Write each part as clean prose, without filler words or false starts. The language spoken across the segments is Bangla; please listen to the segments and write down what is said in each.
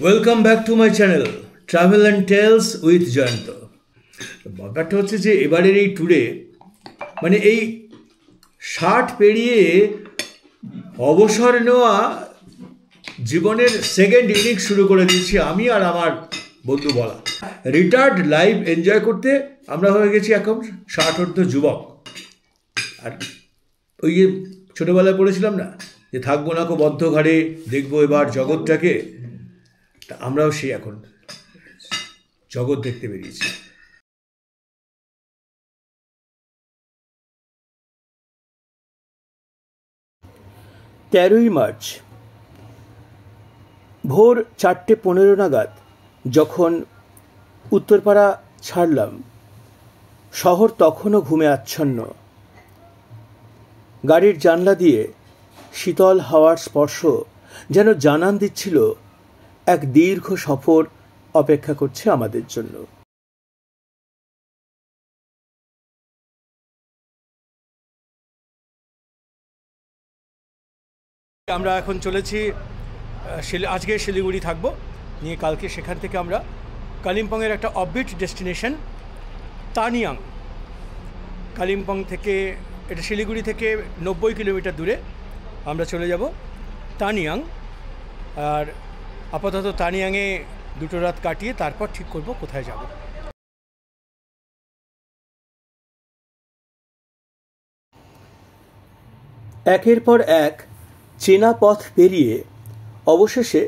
Welcome back to my channel Travel and Tales with Jayanta. ব্যাপারটা হচ্ছে যে এবারের এই ট্যুরে মানে এই 60 পেরিয়ে অবসর নেওয়া জীবনের সেকেন্ড ইনিংস শুরু করে দিয়েছি আমি আর আমার বন্ধু বলা। রিটায়ার্ড লাইফ এনজয় করতে আমরা হয়ে গেছি এখন 60 যুবক। আর ওই যে ছোটোবেলায় পড়েছিলাম না যে থাকবো না কো বদ্ধ ঘরে, দেখবো এবার জগৎটাকে, তা আমরাও সেই এখন জগৎ দেখতে বেরিয়েছি। মার্চ ভোর 4:15 নাগাদ যখন উত্তরপাড়া ছাড়লাম, শহর তখনও ঘুমে আচ্ছন্ন। গাড়ির জানলা দিয়ে শীতল হাওয়ার স্পর্শ যেন জানান দিচ্ছিল এক দীর্ঘ সফর অপেক্ষা করছে আমাদের জন্য। আমরা এখন চলেছি, আজকে শিলিগুড়ি থাকবো, নিয়ে কালকে সেখান থেকে আমরা কালিম্পংয়ের একটা অফবিট ডেস্টিনেশন তানিয়াং, কালিম্পং থেকে এটা শিলিগুড়ি থেকে 90 কিলোমিটার দূরে আমরা চলে যাব তানিয়াং। আর আপাতত তানিয়াংয়ে 2 রাত কাটিয়ে তারপর ঠিক করব কোথায় যাব। একের পর এক চেনা পথ পেরিয়ে অবশেষে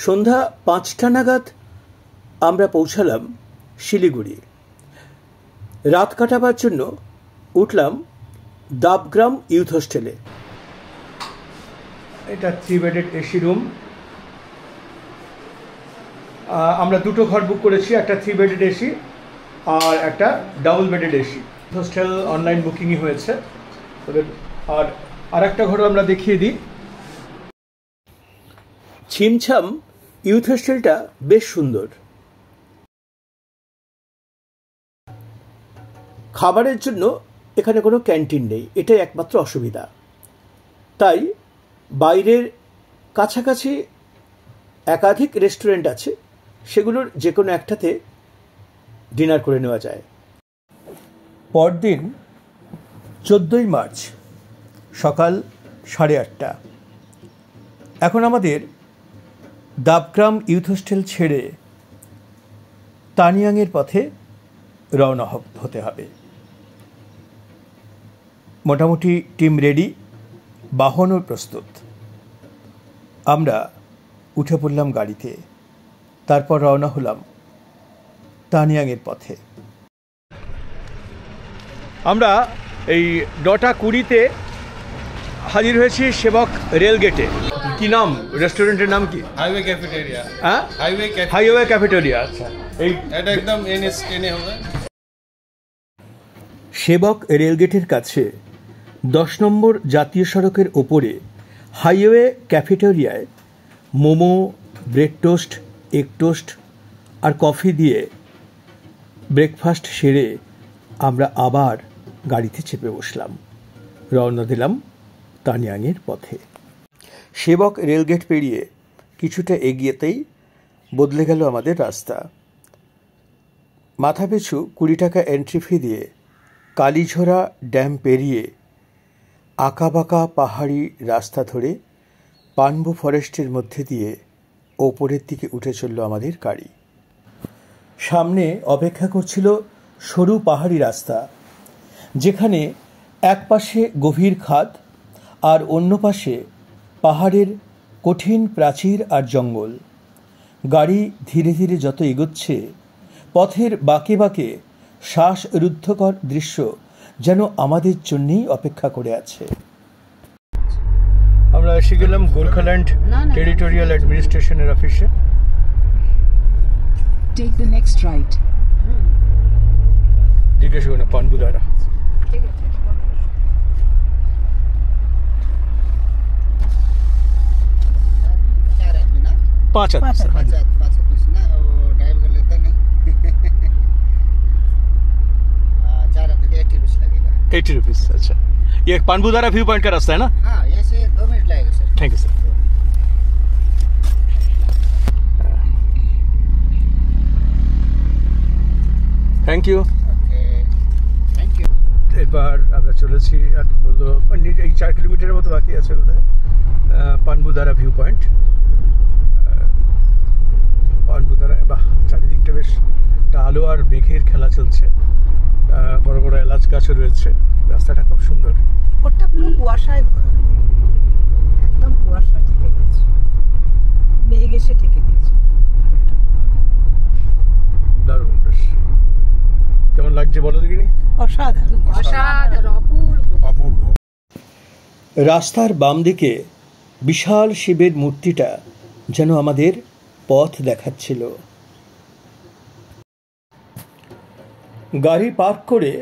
সন্ধ্যা 5টা নাগাদ আমরা পৌঁছালাম শিলিগুড়ি। রাত কাটাবার জন্য উঠলাম ডাবগ্রাম ইউথ হোস্টেলে। এটা 3 বেডেড এসি রুম। আমরা 2টো ঘর বুক করেছি, একটা 3 বেডেড এসি আর একটা double bedded AC. Hostel online বুকিংই হয়েছে ওদের। আর একটা ঘরও আমরা দেখিয়ে দিই। ছিমছাম ইউথ হোস্টেলটা বেশ সুন্দর। খাবারের জন্য এখানে কোনো ক্যান্টিন নেই, এটাই একমাত্র অসুবিধা। তাই বাইরের কাছাকাছি একাধিক রেস্টুরেন্ট আছে, সেগুলোর যে কোনো একটাতে ডিনার করে নেওয়া যায়। পরদিন 14 মার্চ সকাল 8:30। এখন আমাদের ডাবগ্রাম ইউথ হোস্টেল ছেড়ে তানিয়াংয়ের পথে রওনা হতে হবে। মোটামুটি টিম রেডি, বাহনও প্রস্তুত। আমরা উঠে পড়লাম গাড়িতে, তারপর রওনা হলাম তানিয়াংয়ের পথে। আমরা এই 9:20 হাজির হয়েছি সেবক রেলগেটে। কি নাম রেস্টুরেন্টের নাম কি? Highway cafeteria. হ্যাঁ, হাইওয়ে ক্যাফেটেরিয়া। আচ্ছা, এই এটা একদম এনএসকে হবে। সেবক রেলগেটের কাছে 10 নম্বর জাতীয় সড়কের ওপরে হাইওয়ে ক্যাফেটেরিয়ায় momo, bread toast, egg toast আর কফি দিয়ে ব্রেকফাস্ট সেরে আমরা আবার গাড়িতে চেপে বসলাম। রওনা দিলাম তানিয়াংয়ের পথে। সেবক রেলগেট পেরিয়ে কিছুটা এগিয়েতেই বদলে গেল আমাদের রাস্তা। মাথাপিছু 20 টাকা এন্ট্রি ফি দিয়ে কালীঝোড়া ড্যাম পেরিয়ে আঁকাবাঁকা পাহাড়ি রাস্তা ধরে পানবু ফরেস্টের মধ্যে দিয়ে ওপরের দিকে উঠে চলল আমাদের গাড়ি। সামনে অপেক্ষা করছিল সরু পাহাড়ি রাস্তা, যেখানে এক পাশে গভীর খাদ আর অন্য পাশে পাহাড়ের কঠিন প্রাচীর আর জঙ্গল। গাড়ি ধীরে ধীরে যত এগোচ্ছে, পথের বাঁকে বাঁকে শ্বাসরুদ্ধকর দৃশ্য যেন আমাদের জন্যেই অপেক্ষা করে আছে। আমরা এসে গেলাম গোর্খাল্যান্ড টেরিটোরিয়াল অ্যাডমিনিস্ট্রেশনের অফিসে। Take the next right. জিজ্ঞেস করুন পানবুদারা। पाँच आदमी सर। पाँच आदमी ना, वो ड्राइव कर लेता नहीं। 4 आदमी का 80 रुपीस लगेगा। 80 रुपीज़। अच्छा, ये पानबुदारा व्यू पॉइंट का रास्ता है ना? हाँ, यहाँ से 2 मिनट लगेगा sir. Thank you sir. You. Okay, thank you. এবার আমরা চলেছি আর বললো এই 4 কিলোমিটারের মতো বাকি আছে বোধহয় পানবুদারা ভিউ পয়েন্ট। পানবুদারা বাহ, চারিদিকটা বেশ একটা আলো আর মেঘের খেলা চলছে, বড় বড় এলাচ গাছও রয়েছে, রাস্তাটা খুব সুন্দর। ওটা পুরো কুয়াশায় ভরা, একদম কুয়াশায় ঢেকে গেছে, মেঘ এসে ঢেকে দিয়েছে। দারুণ, বেশ কেমন লাগছে বলো দেখিনি? অসাধারণ, অসাধারণ, অপূর্ব। রাস্তার বাম দিকে বিশাল শিবের মূর্তিটা যেন আমাদের পথ দেখাচ্ছিল। গাড়ি পার্ক করে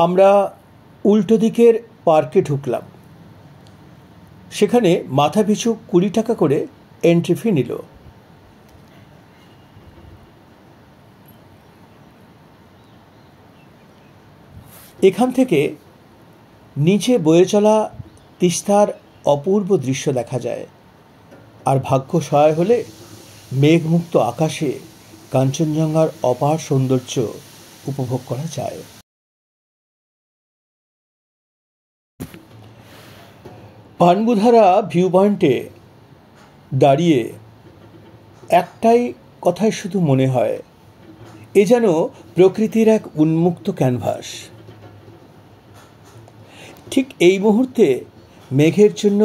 আমরা উল্টো দিকের পার্কে ঢুকলাম। সেখানে মাথাপিছু 20 টাকা করে এন্ট্রি ফি নিল। এখান থেকে নিচে বয়ে চলা তিস্তার অপূর্ব দৃশ্য দেখা যায়, আর ভাগ্য সহায় হলে মেঘমুক্ত আকাশে কাঞ্চনজঙ্ঘার অপার সৌন্দর্য উপভোগ করা যায়। পানবুধারা ভিউ পয়েন্টে দাঁড়িয়ে একটাই কথাই শুধু মনে হয়, এ যেন প্রকৃতির এক উন্মুক্ত ক্যানভাস। ঠিক এই মুহূর্তে মেঘের জন্য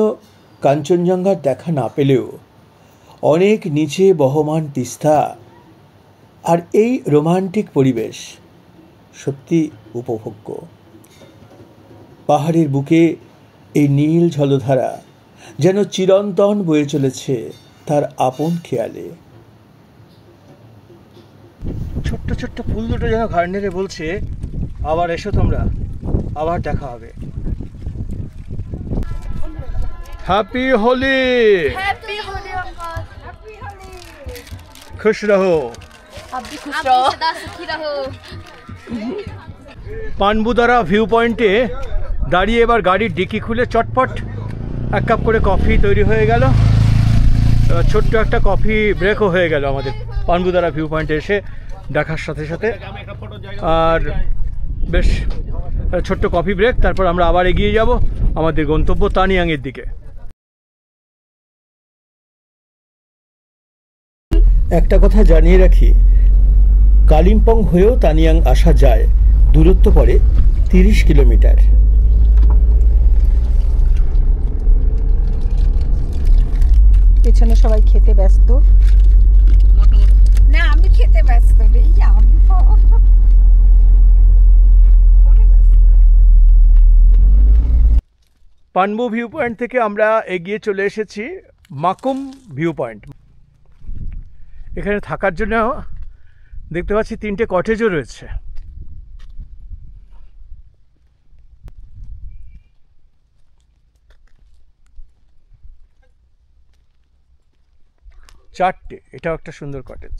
কাঞ্চনজঙ্ঘার দেখা না পেলেও অনেক নিচে বহমান তিস্তা আর এই রোমান্টিক পরিবেশ সত্যি উপভোগ্য। পাহাড়ের বুকে এই নীল জলধারা যেন চিরন্তন বয়ে চলেছে তার আপন খেয়ালে। ছোট্ট ছোট্ট ফুল দুটো যেন ঘাড় নেড়ে বলছে, আবার এসো তোমরা, আবার দেখা হবে। Happy Holi, happy Holi uncle, happy Holi. खुश रहो, आप भी खुश रहो, सदा सुखी रहो। পানবুদারা ভিউ পয়েন্টে দাঁড়িয়ে এবার গাড়ির ডিকি খুলে চটপট 1 কাপ করে কফি তৈরি হয়ে গেল। ছোট্ট একটা কফি ব্রেকও হয়ে গেল আমাদের পানবুদারা ভিউ পয়েন্টে এসে দেখার সাথে সাথে। আর বেশ ছোট্ট কফি ব্রেক, তারপর আমরা আবার এগিয়ে যাব আমাদের গন্তব্য তানিয়াংয়ের দিকে। একটা কথা জানিয়ে রাখি, কালিম্পং হয়েও তানিয়াং আসা যায়, দূরত্ব পড়ে 30 কিলোমিটার। পেছনে সবাই খেতে ব্যস্ত। না, আমি খেতে ব্যস্ত নেই, আমি পানবু ভিউ পয়েন্ট থেকে আমরা এগিয়ে চলে এসেছি মাকুম ভিউ পয়েন্ট। এখানে থাকার জন্য দেখতে পাচ্ছি 3টে কটেজও রয়েছে। চারটে, এটাও একটা সুন্দর কটেজ।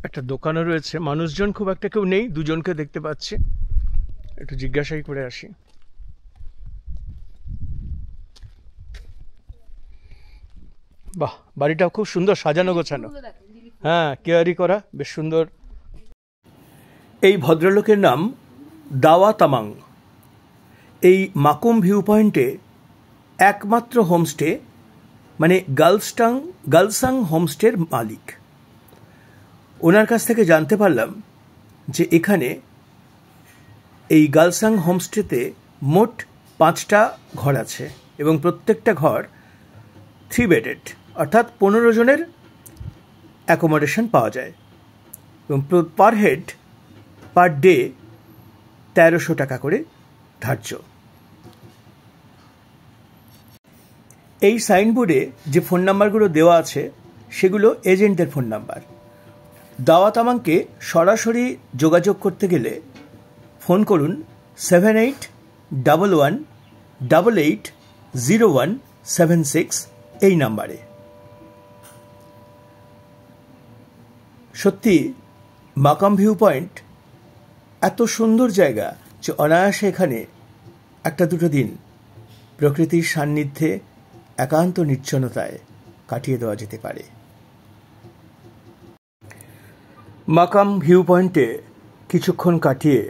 একটা দোকানও রয়েছে, মানুষজন খুব একটা কেউ নেই, দুজনকে দেখতে পাচ্ছি, একটু জিজ্ঞাসাই করে আসি। বাহ, বাড়িটা খুব সুন্দর সাজানো গোছানো, হ্যাঁ, কেয়ারি করা, বেশ সুন্দর। এই ভদ্রলোকের নাম দাওয়া তামাং। এই মাকুম ভিউ পয়েন্টে একমাত্র হোমস্টে, মানে গালসাং হোমস্টের মালিক। ওনার কাছ থেকে জানতে পারলাম যে এখানে এই গালসাং হোমস্টেতে মোট 5টা ঘর আছে এবং প্রত্যেকটা ঘর 3 বেডেড, অর্থাৎ 15 জনের অ্যাকোমোডেশন পাওয়া যায় এবং পার হেড পার ডে 1300 টাকা করে ধার্য। এই সাইনবোর্ডে যে ফোন নাম্বারগুলো দেওয়া আছে সেগুলো এজেন্টদের ফোন নাম্বার। দাওয়া তামাংকে সরাসরি যোগাযোগ করতে গেলে ফোন করুন 7811880176 এই নাম্বারে। সত্যি মাকাম ভিউ পয়েন্ট এত সুন্দর জায়গা যে অনায়াসে এখানে 1-2 দিন প্রকৃতির সান্নিধ্যে একান্ত নির্জনতায় কাটিয়ে দেওয়া যেতে পারে। মাকাম ভিউ পয়েন্টে কিছুক্ষণ কাটিয়ে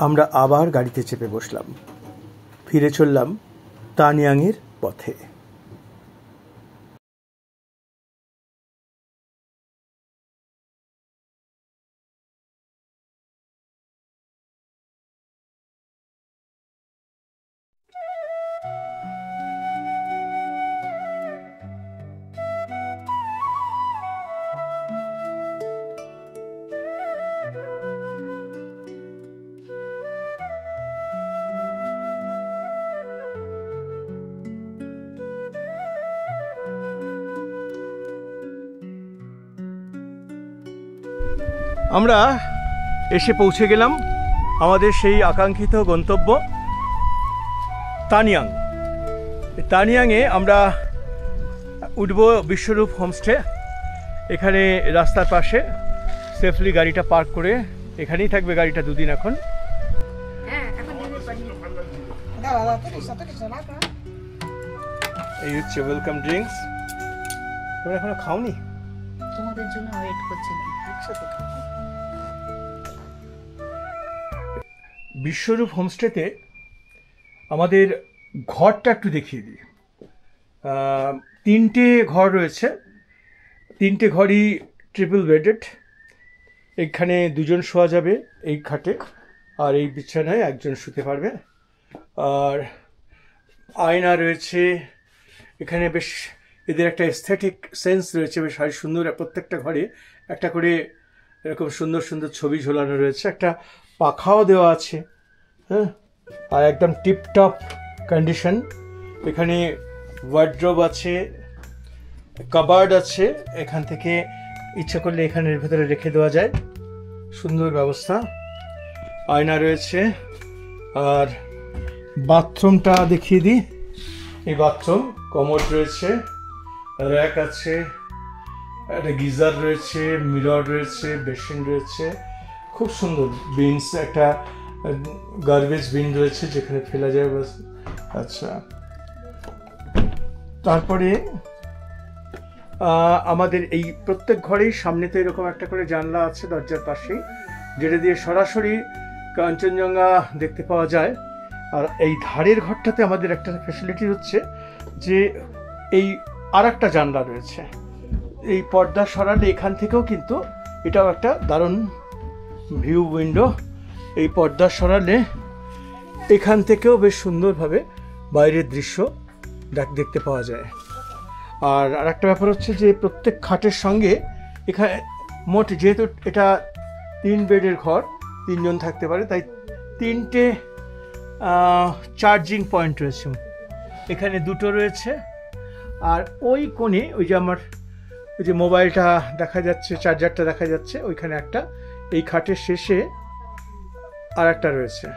আমরা আবার গাড়িতে চেপে বসলাম, ফিরে চললাম তানইয়াংয়ের পথে। আমরা এসে পৌঁছে গেলাম আমাদের সেই আকাঙ্ক্ষিত গন্তব্য তানইয়াং। তানইয়াংয়ে আমরা উঠব বিশ্বরূপ হোমস্টে। এখানে রাস্তার পাশে সেফলি গাড়িটা পার্ক করে এখানেই থাকবে গাড়িটা দুদিন। এখন এই হচ্ছে ওয়েলকাম ড্রিঙ্কস। তোমরা এখনো খাওনি? তোমাদের জন্য ওয়েট করছি। বিশ্বরূপ হোমস্টেতে আমাদের ঘরটা একটু দেখিয়ে দিই। 3টে ঘর রয়েছে, 3টে ঘরই ট্রিপল বেডেড। এখানে 2জন শোয়া যাবে এই খাটে, আর এই বিছানায় 1জন শুতে পারবে। আর আয়না রয়েছে এখানে, বেশ এদের একটা এস্থেটিক সেন্স রয়েছে, বেশ সুন্দর। প্রত্যেকটা ঘরে একটা করে এরকম সুন্দর সুন্দর ছবি ঝোলানো রয়েছে, একটা পাখাও দেওয়া আছে। হ্যাঁ, আর একদম টিপটপ কন্ডিশন। এখানে ওয়ার্ড্রোব আছে, কাবার্ড আছে, এখান থেকে ইচ্ছা করলে এখানের ভেতরে রেখে দেওয়া যায়, সুন্দর ব্যবস্থা। আয়না রয়েছে। আর বাথরুমটা দেখিয়ে দিই। এই বাথরুম, কমোড রয়েছে, র্যাক আছে, একটা গিজার রয়েছে, মিরর রয়েছে, বেসিন রয়েছে, খুব সুন্দর। বিনস, একটা গার্বেজ বিন রয়েছে যেখানে ফেলা যায়। বাস। আচ্ছা, তারপরে আমাদের এই প্রত্যেক ঘরেই সামনে তো এরকম একটা করে জানলা আছে দরজার পাশেই, যেটা দিয়ে সরাসরি কাঞ্চনজঙ্ঘা দেখতে পাওয়া যায়। আর এই ধারের ঘরটাতে আমাদের একটা ফ্যাসিলিটি হচ্ছে যে এই আর একটা জানলা রয়েছে, এই পর্দা সরালে এখান থেকেও কিন্তু এটাও একটা দারুণ ভিউ উইন্ডো। এই পর্দা সরালে এখান থেকেও বেশ সুন্দরভাবে বাইরের দৃশ্য দেখতে পাওয়া যায়। আর আরেকটা ব্যাপার হচ্ছে যে প্রত্যেক খাটের সঙ্গে এখানে মোট, যেহেতু এটা 3 বেডের ঘর, 3জন থাকতে পারে, তাই 3টে চার্জিং পয়েন্ট রয়েছে। এখানে 2টো রয়েছে। আর ওই কোণে ওই যে আমার ওই যে মোবাইলটা দেখা যাচ্ছে, চার্জারটা দেখা যাচ্ছে, ওইখানে একটা, এই খাটের শেষে আর একটা রয়েছে,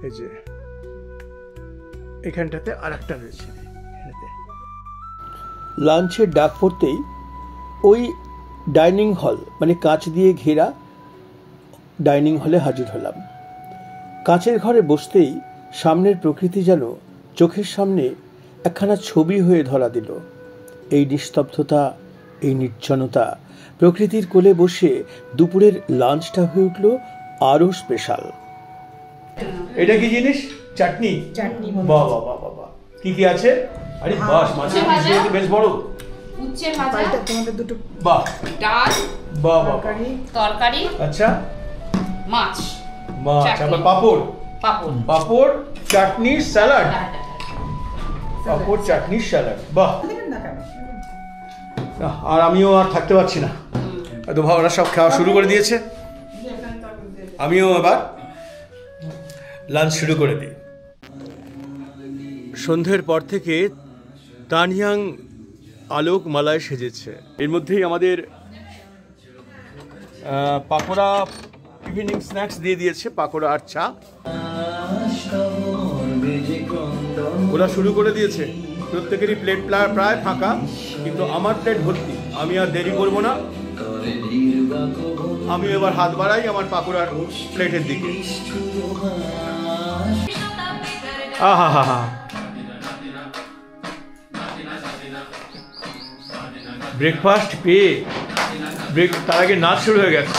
এই যে এখানটাতে আর একটা রয়েছে। লাঞ্চের ডাক পড়তেই ওই ডাইনিং হল, মানে কাঁচ দিয়ে ঘেরা ডাইনিং হলে হাজির হলাম। কাঁচের ঘরে বসতেই সামনের প্রকৃতি যেন চোখের সামনে একখানা ছবি হয়ে ধরা দিল। এই নিস্তব্ধতা, এই নির্জনতা, প্রকৃতির কোলে বসে দুপুরের লাঞ্চটা হয়ে উঠল আরও স্পেশাল। এটা কি জিনিস? চাটনি। চাটনি। বাহ বাহ বাহ বাহ। কি কি আছে? আরে বাস, মাছের পিস বেশ বড়। উচ্ছে ভাজা, তোমাদের 2টো বাহ, ডাল, বাহ বাহ, তরকারি, আচ্ছা, মাছ, তারপর পাপড়, পাপড়, চাটনি, স্যালাড, পাপড়, চাটনি, স্যালাড। বাহ। আর আমিও আর থাকতে পারছি না, এত ভালো। ওরা সব খাওয়া শুরু করে দিয়েছে, আমিও এবার লাঞ্চ শুরু করে দিই। সন্ধ্যের পর থেকে তানইয়াং আলোক মালায় সেজেছে। এর মধ্যেই আমাদের পাকোড়া, ইভিনিং স্ন্যাক্স দিয়ে দিয়েছে, পাকোড়া আর চা। ওরা শুরু করে দিয়েছে, প্রত্যেকেরই প্লেট প্রায় ফাঁকা, কিন্তু আমার প্লেট ভর্তি। আমি আর দেরি করবো না, আমি এবার হাত বাড়াই আমার পাকোড়ার প্লেটের দিকে। আহা হা হা। ব্রেকফাস্ট পেয়ে তার আগে নাচ শুরু হয়ে গেছে।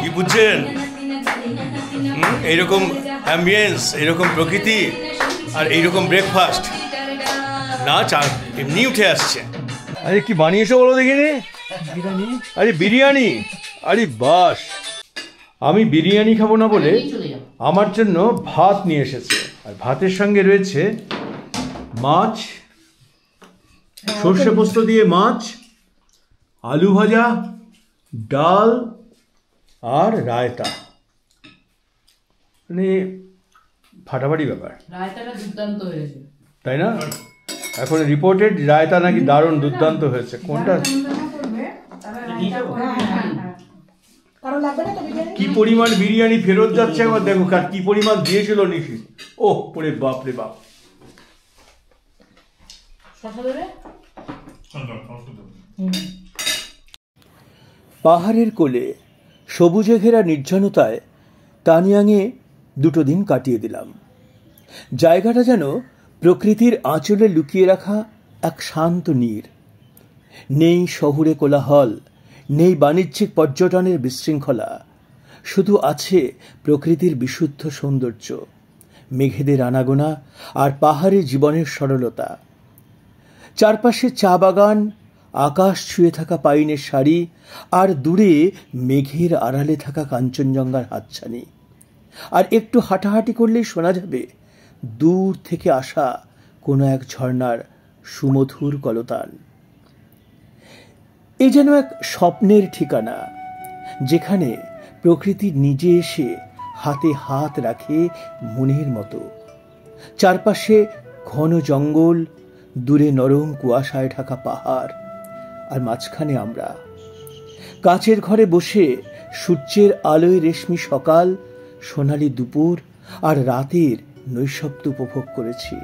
কি বুঝছেন? এইরকম অ্যাম্বিয়েন্স, এইরকম প্রকৃতি আর এইরকম ব্রেকফাস্ট, নাচ এমনি উঠে আসছে। আরে কি বানিয়েছো বলো দেখিনি? বিরিয়ানি। আরে বিরিয়ানি, আরে বাস। আমি বিরিয়ানি খাবো না বলে আমার জন্য ভাত নিয়ে এসেছে, আর ভাতের সঙ্গে রয়েছে মাছ, সর্ষে পোস্ত দিয়ে মাছ, আলু ভাজা, ডাল আর রায়তা। মানে ফাটাফাটি ব্যাপার। রায়তাটা দুর্দান্ত হয়েছে, তাই না? এখন রিপোর্টেড রায়তা নাকি দারুণ দুর্দান্ত হয়েছে। কোনটা কি পরিমাণ বিরিয়ানি ফেরত যাচ্ছে একবার দেখো, আর কি পরিমাণ দিয়েছিল নিশি। ও ওরে বাপ রে বাপ। পাহাড়ের কোলে সবুজে ঘেরা নির্জনতায় তানিয়াংয়ে 2 দিন কাটিয়ে দিলাম। জায়গাটা যেন প্রকৃতির আঁচলে লুকিয়ে রাখা এক শান্ত নীড়। নেই শহুরে কোলাহল, নেই বাণিজ্যিক পর্যটনের বিশৃঙ্খলা, শুধু আছে প্রকৃতির বিশুদ্ধ সৌন্দর্য, মেঘেদের আনাগোনা আর পাহাড়ি জীবনের সরলতা। চারপাশে চা বাগান, আকাশ ছুঁয়ে থাকা পাইনের সারি, আর দূরে মেঘের আড়ালে থাকা কাঞ্চনজঙ্ঘার হাতছানি। আর একটু হাঁটাহাঁটি করলেই শোনা যাবে দূর থেকে আসা কোনো এক ঝর্ণার সুমধুর কলতান। এ যেন এক স্বপ্নের ঠিকানা, যেখানে প্রকৃতি নিজে এসে হাতে হাত রাখে মনের মতো। চারপাশে ঘন জঙ্গল, দূরে নরম কুয়াশায় ঢাকা পাহাড়, আর মাঝখানে আমরা কাচের ঘরে বসে সূর্যের আলোয় রেশমি সকাল, সোনালি দুপুর আর রাতের নৈশব্দ উপভোগ করেছি।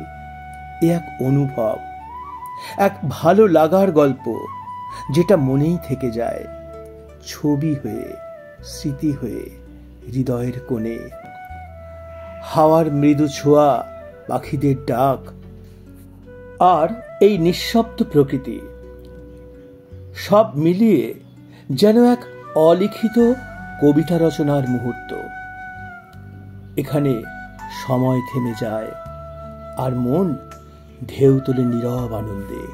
এ এক অনুভব, এক ভালো লাগার গল্প, যেটা মনেই থেকে যায়, ছবি হয়ে, স্মৃতি হয়ে হৃদয়ের কোণে। হাওয়ার মৃদু ছোঁয়া, পাখিদের ডাক আর এই নিঃশব্দ প্রকৃতি, সব মিলিয়ে যেন এক অলিখিত কবিতা রচনার মুহূর্ত। এখানে সময় থেমে যায় আর মন ঢেউ তোলে নীরব আনন্দে।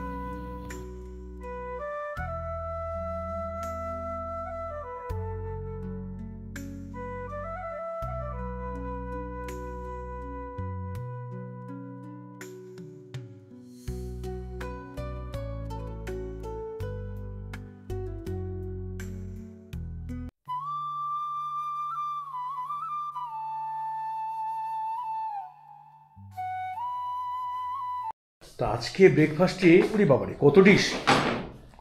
তা আজকে ব্রেকফাস্টে ওরে বাবারে কত ডিশ,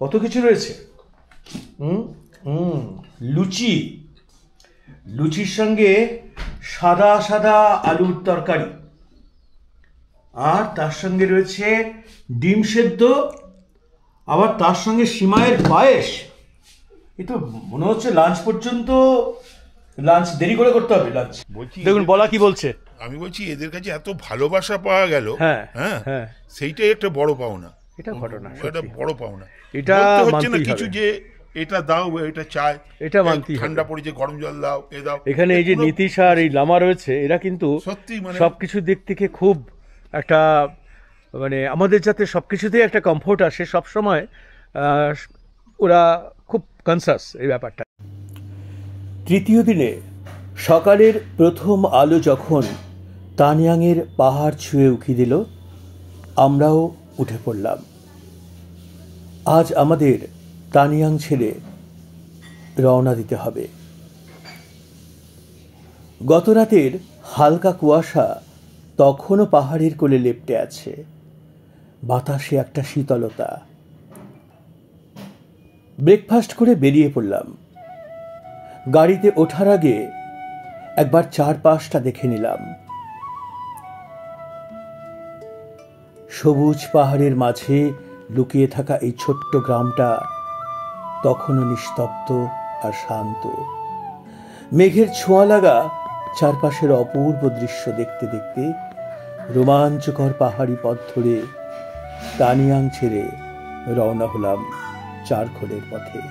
কত কিছু রয়েছে। লুচি, লুচির সঙ্গে সাদা সাদা আলুর তরকারি, আর তার সঙ্গে রয়েছে ডিম সেদ্ধ, আবার তার সঙ্গে সিমাইয়ের পায়েস। এ তো মনে হচ্ছে লাঞ্চ পর্যন্ত, লাঞ্চ দেরি করে করতে হবে লাঞ্চ। দেখুন বলা কি বলছে। আমি বলছি এদের কাছে এত ভালোবাসা পাওয়া গেল, হ্যাঁ, সেইটাই একটা বড় পাওনা। এটা ঘটনা, এটা বড় পাওনা। এটা হচ্ছে না কিছু যে এটা দাও, এটা চাই, এটা মানতে হবে, ঠান্ডা পড়েছে গরম জল দাও, এ দাও। এখানে এই যে নীতিশ আর এই লামা রয়েছে, এরা কিন্তু সত্যি মানে সবকিছু দিক থেকে খুব একটা, মানে আমাদের যাতে সবকিছুতেই একটা কমফোর্ট আসে সব সময়, ওরা খুব কনসাস এই ব্যাপারটা। তৃতীয় দিনে সকালের প্রথম আলো যখন তানিয়াংয়ের পাহাড় ছুঁয়ে উকি দিল, আমরাও উঠে পড়লাম। আজ আমাদের তানিয়াং ছেড়ে রওনা দিতে হবে। গত রাতের হালকা কুয়াশা তখনও পাহাড়ের কোলে লেপ্টে আছে, বাতাসে একটা শীতলতা। ব্রেকফাস্ট করে বেরিয়ে পড়লাম। গাড়িতে ওঠার আগে একবার চারপাশটা দেখে নিলাম। সবুজ পাহাড়ের মাঝে লুকিয়ে থাকা এই ছোট্ট গ্রামটা তখনও নিস্তব্ধ আর শান্ত। মেঘের ছোঁয়া লাগা চারপাশের অপূর্ব দৃশ্য দেখতে দেখতে রোমাঞ্চকর পাহাড়ি পথ ধরে তানিয়াং ছেড়ে রওনা হলাম চারখোলের পথে।